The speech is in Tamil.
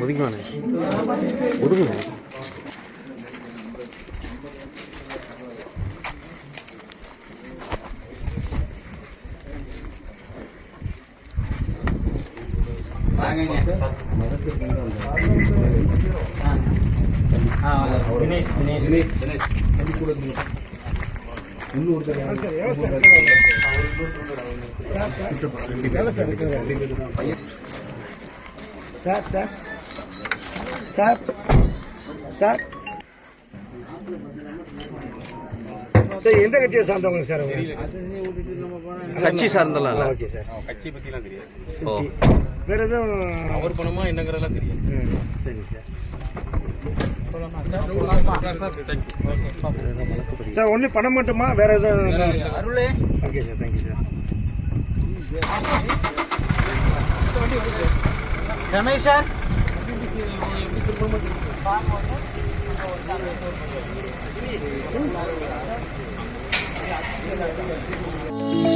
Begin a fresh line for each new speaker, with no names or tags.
ஒதுக்குவானே ஒதுக்கணும்.
Sir sir sir sir sir எந்த கட்சியை சார்ந்தவங்க சார்?
கட்சி சார்ந்தலாம் இல்லை.
Okay sir.
கட்சி பற்றிலாம் தெரியாது.
ஓ,
வேற எதுவும்
அவர் பணமா என்னங்கிறதெல்லாம் தெரியும்.
சரி சார். சார் ஒன்லி பணம் மட்டுமா வேற எதுவும்?
அருளே.
Okay sir, thank you sir.
Ramesh sir
Thank you.